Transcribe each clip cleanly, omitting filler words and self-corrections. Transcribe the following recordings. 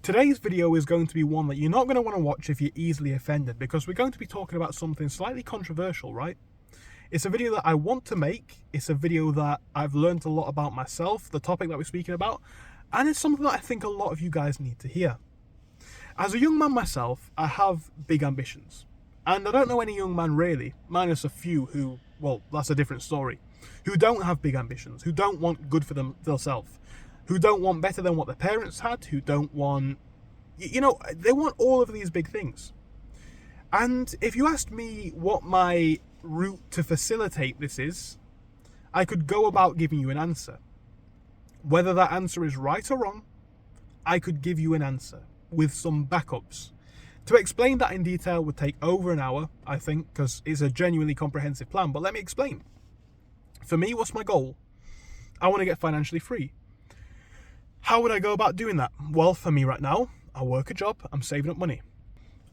Today's video is going to be one that you're not going to want to watch if you're easily offended, because we're going to be talking about something slightly controversial, right? It's a video that I want to make, it's a video that I've learned a lot about myself, the topic that we're speaking about, and it's something that I think a lot of you guys need to hear. As a young man myself, I have big ambitions. And I don't know any young man really, minus a few who, well, that's a different story, who don't have big ambitions, who don't want good for themselves, who don't want better than what their parents had, who don't want, they want all of these big things. And if you asked me what my route to facilitate this is, I could go about giving you an answer. Whether that answer is right or wrong, I could give you an answer with some backups. To explain that in detail would take over an hour, I think, because it's a genuinely comprehensive plan, but let me explain. For me, what's my goal? I want to get financially free. How would I go about doing that? Well, for me right now, I work a job, I'm saving up money.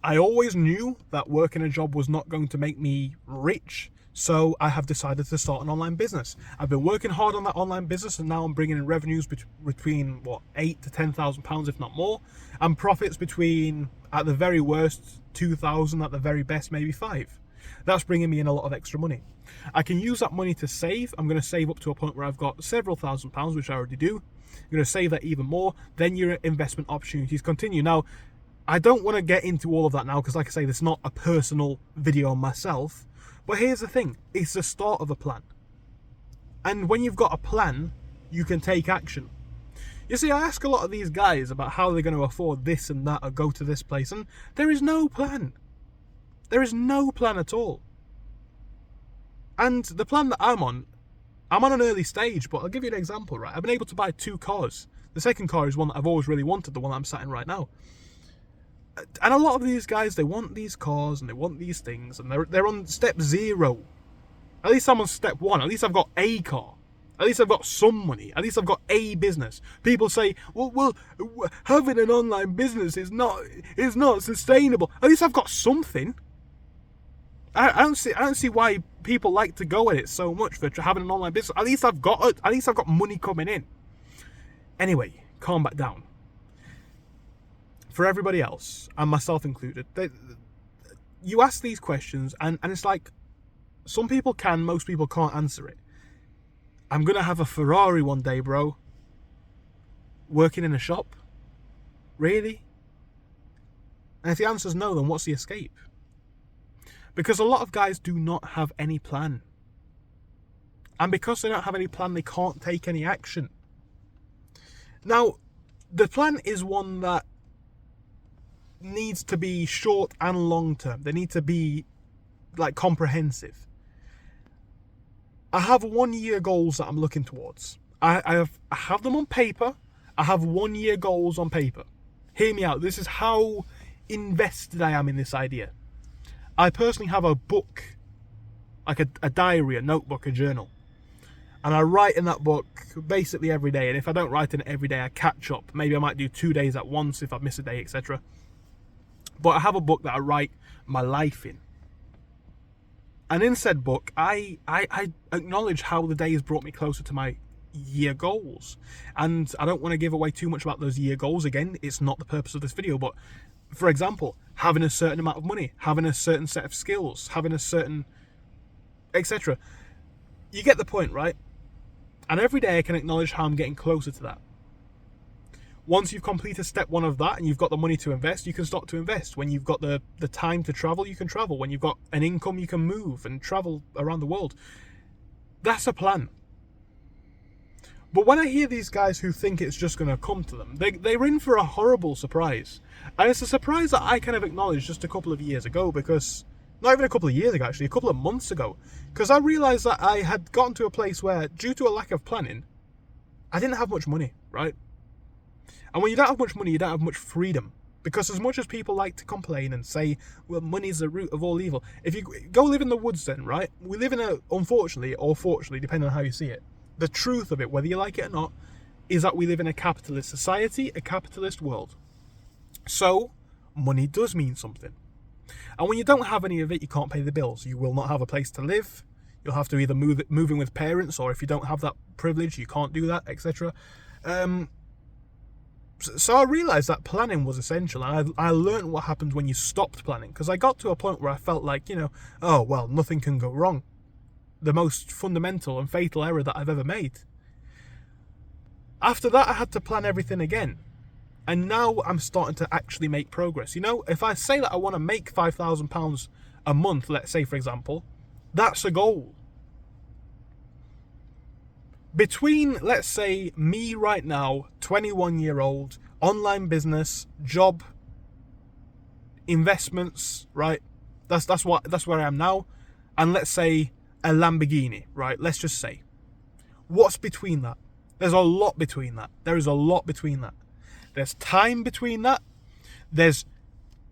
I always knew that working a job was not going to make me rich, so I have decided to start an online business. I've been working hard on that online business, and now I'm bringing in revenues between £8,000 to £10,000, if not more, and profits between, at the very worst, 2,000, at the very best, maybe 5. That's bringing me in a lot of extra money. I can use that money to save. I'm going to save up to a point where I've got several £1,000s, which I already do. I'm going to save that even more. Then your investment opportunities continue. Now, I don't want to get into all of that now because, like I say, this is not a personal video on myself. But here's the thing. It's the start of a plan. And when you've got a plan, you can take action. You see, I ask a lot of these guys about how they're going to afford this and that or go to this place, and there is no plan. There is no plan at all. And the plan that I'm on an early stage, but I'll give you an example, right? I've been able to buy 2 cars. The second car is one that I've always really wanted, the one that I'm sat in right now. And a lot of these guys, they want these cars and they want these things, and they're on step 0. At least I'm on step 1. At least I've got a car. At least I've got some money. At least I've got a business. People say, well, having an online business is not sustainable. At least I've got something. I don't see why people like to go at it so much for having an online business. At least I've got money coming in. Anyway, calm back down. For everybody else, and myself included, you ask these questions, and it's like, some people can, most people can't answer it. I'm going to have a Ferrari one day, bro. Working in a shop? Really? And if the answer's no, then what's the escape? Because a lot of guys do not have any plan. And because they don't have any plan, they can't take any action. Now, the plan is one that needs to be short and long term. They need to be comprehensive. I have 1-year goals that I'm looking towards. I have them on paper. I have 1-year goals on paper. Hear me out. This is how invested I am in this idea. I personally have a book, like a diary, a notebook, a journal. And I write in that book basically every day. And if I don't write in it every day, I catch up. Maybe I might do 2 days at once if I miss a day, etc. But I have a book that I write my life in. And in said book, I acknowledge how the day has brought me closer to my year goals. And I don't want to give away too much about those year goals. Again, it's not the purpose of this video. But for example, having a certain amount of money, having a certain set of skills, having a certain, etc. You get the point, right? And every day I can acknowledge how I'm getting closer to that. Once you've completed step 1 of that and you've got the money to invest, you can start to invest. When you've got the time to travel, you can travel. When you've got an income, you can move and travel around the world. That's a plan. But when I hear these guys who think it's just going to come to them, they're in for a horrible surprise. And it's a surprise that I kind of acknowledged just a couple of years ago, because, not even a couple of years ago actually, a couple of months ago, because I realised that I had gotten to a place where, due to a lack of planning, I didn't have much money, right? And when you don't have much money, you don't have much freedom. Because as much as people like to complain and say, well, money's the root of all evil, if you go live in the woods then, right? We live in a, unfortunately, or fortunately, depending on how you see it, the truth of it, whether you like it or not, is that we live in a capitalist society, a capitalist world. So, money does mean something. And when you don't have any of it, you can't pay the bills. You will not have a place to live. You'll have to either move in with parents, or if you don't have that privilege, you can't do that, etc. So I realised that planning was essential, and I learned what happens when you stopped planning, because I got to a point where I felt like, oh, well, nothing can go wrong. The most fundamental and fatal error that I've ever made. After that, I had to plan everything again. And now I'm starting to actually make progress. If I say that I want to make £5,000 a month, let's say, for example, that's a goal. Between, let's say, me right now, 21-year-old, online business, job, investments, right? That's where I am now. And let's say a Lamborghini, right? Let's just say. What's between that? There's a lot between that. There is a lot between that. There's time between that. There's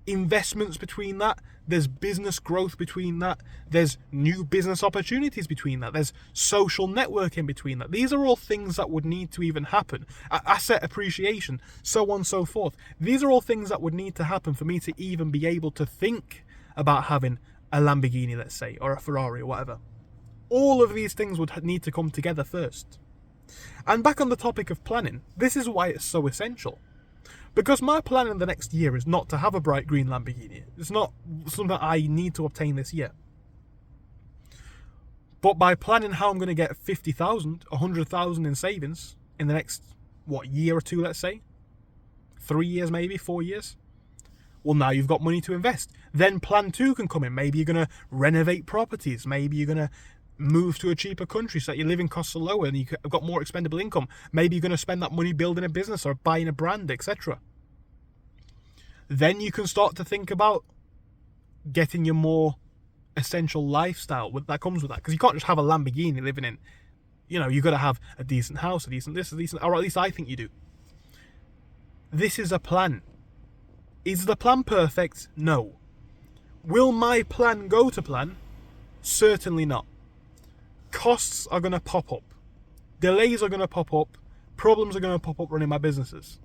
investments between that. There's business growth between that. There's new business opportunities between that. There's social networking between that. These are all things that would need to even happen. Asset appreciation, so on and so forth. These are all things that would need to happen for me to even be able to think about having a Lamborghini, let's say, or a Ferrari or whatever. All of these things would need to come together first. And back on the topic of planning, this is why it's so essential. Because my plan in the next year is not to have a bright green Lamborghini. It's not something I need to obtain this year. But by planning how I'm going to get 50,000, 100,000 in savings in the next, year or two, let's say? 3 years maybe, 4 years? Well, now you've got money to invest. Then plan 2 can come in. Maybe you're going to renovate properties. Maybe you're going to move to a cheaper country so that your living costs are lower and you've got more expendable income. Maybe you're going to spend that money building a business or buying a brand, etc. Then you can start to think about getting your more essential lifestyle that comes with that. Because you can't just have a Lamborghini living in, you've got to have a decent house, a decent this, a decent, or at least I think you do. This is a plan. Is the plan perfect? No. Will my plan go to plan? Certainly not. Costs are going to pop up. Delays are going to pop up. Problems are going to pop up running my businesses.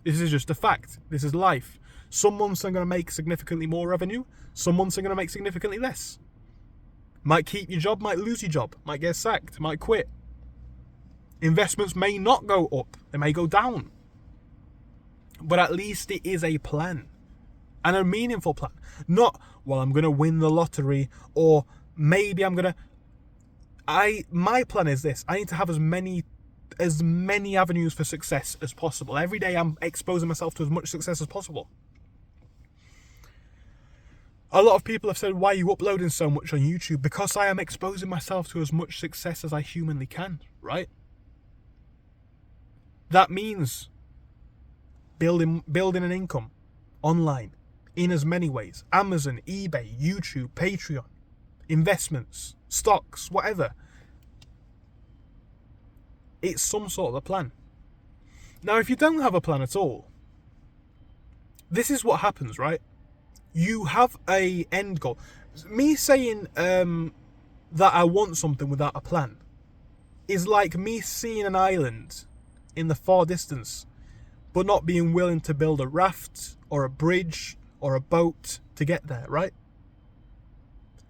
This is just a fact. This is life. Some months I'm going to make significantly more revenue. Some months I'm going to make significantly less. Might keep your job, might lose your job, might get sacked, might quit. Investments may not go up. They may go down. But at least it is a plan. And a meaningful plan. Not, I'm going to win the lottery, or maybe I'm going to... My plan is this. I need to have as many avenues for success as possible. Every day I'm exposing myself to as much success as possible. A lot of people have said, why are you uploading so much on YouTube? Because I am exposing myself to as much success as I humanly can, right? That means building an income online in as many ways. Amazon, eBay, YouTube, Patreon, investments, stocks, whatever. It's some sort of a plan. Now, if you don't have a plan at all, this is what happens, right? You have a end goal. Me saying that I want something without a plan is like me seeing an island in the far distance, but not being willing to build a raft or a bridge or a boat to get there, right?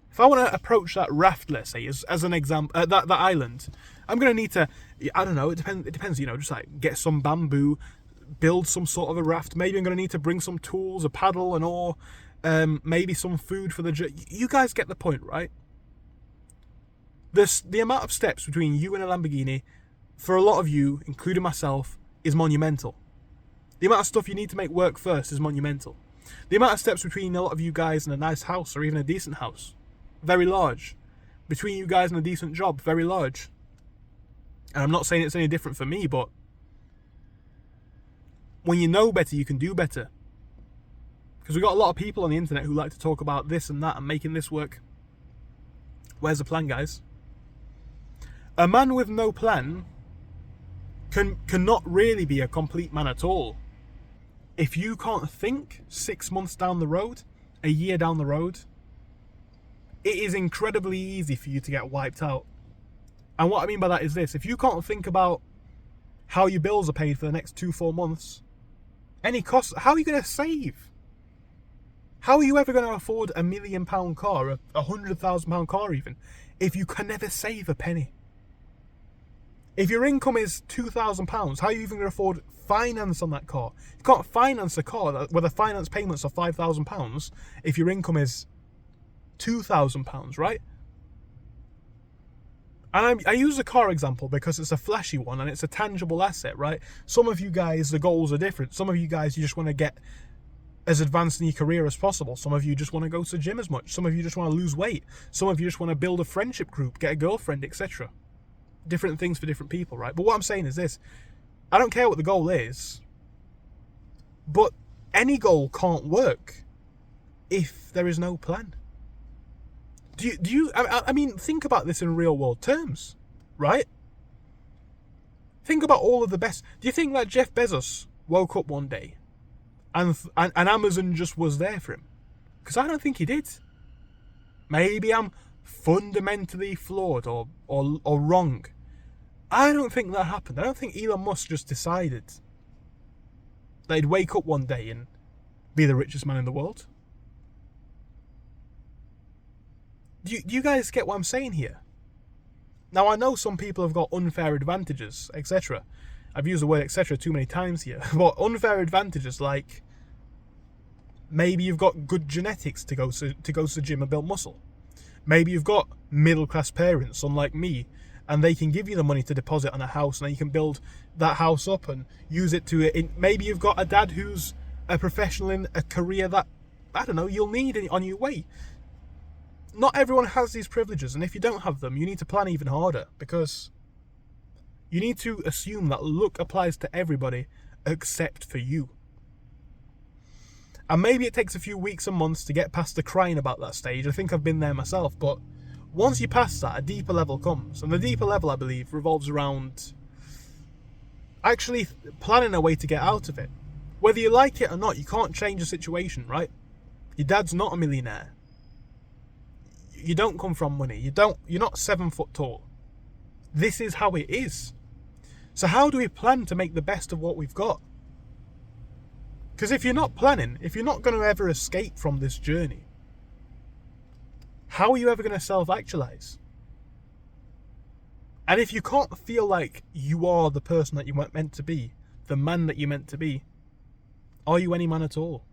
If I want to approach that raft, let's say, as an example, that island, I'm going to need to, I don't know, it depends, just like get some bamboo, build some sort of a raft. Maybe I'm going to need to bring some tools, a paddle, an oar, maybe some food for the journey. You guys get the point, right? The amount of steps between you and a Lamborghini, for a lot of you, including myself, is monumental. The amount of stuff you need to make work first is monumental. The amount of steps between a lot of you guys and a nice house or even a decent house, very large. Between you guys and a decent job, very large. And I'm not saying it's any different for me, but when you know better, you can do better. Because we've got a lot of people on the internet who like to talk about this and that and making this work. Where's the plan, guys? A man with no plan cannot really be a complete man at all. If you can't think 6 months down the road, a year down the road, it is incredibly easy for you to get wiped out. And what I mean by that is this: if you can't think about how your bills are paid for the next 2-4 months, any costs, how are you going to save? How are you ever going to afford £1 million car, a £100,000 car even, if you can never save a penny? If your income is £2,000, how are you even going to afford finance on that car? You can't finance a car with a finance payments of £5,000 if your income is £2,000, right? And I use the car example because it's a flashy one and it's a tangible asset, right? Some of you guys, the goals are different. Some of you guys, you just want to get as advanced in your career as possible. Some of you just want to go to the gym as much. Some of you just want to lose weight. Some of you just want to build a friendship group, get a girlfriend, etc. Different things for different people, right? But what I'm saying is this. I don't care what the goal is, but any goal can't work if there is no plan. Do you I mean, think about this in real world terms, right? Think about all of the best. Do you think that Jeff Bezos woke up one day and Amazon just was there for him? Because I don't think he did. Maybe I'm fundamentally flawed or wrong. I don't think that happened. I don't think Elon Musk just decided that he'd wake up one day and be the richest man in the world. Do you guys get what I'm saying here? Now, I know some people have got unfair advantages, etc. I've used the word etc. too many times here. But unfair advantages like maybe you've got good genetics to go to the gym and build muscle. Maybe you've got middle-class parents, unlike me, and they can give you the money to deposit on a house, and then you can build that house up and use it to... Maybe you've got a dad who's a professional in a career that, I don't know, you'll need on your way. Not everyone has these privileges, and if you don't have them, you need to plan even harder, because you need to assume that luck applies to everybody except for you. And maybe it takes a few weeks and months to get past the crying about that stage. I think I've been there myself, but once you pass that, a deeper level comes. And the deeper level, I believe, revolves around actually planning a way to get out of it. Whether you like it or not, you can't change the situation, right? Your dad's not a millionaire. You don't come from money. You're not 7 foot tall. This is how it is. So how do we plan to make the best of what we've got? Because if you're not planning, if you're not going to ever escape from this journey, how are you ever going to self-actualize? And if you can't feel like you are the person that you weren't meant to be, the man that you're meant to be, are you any man at all?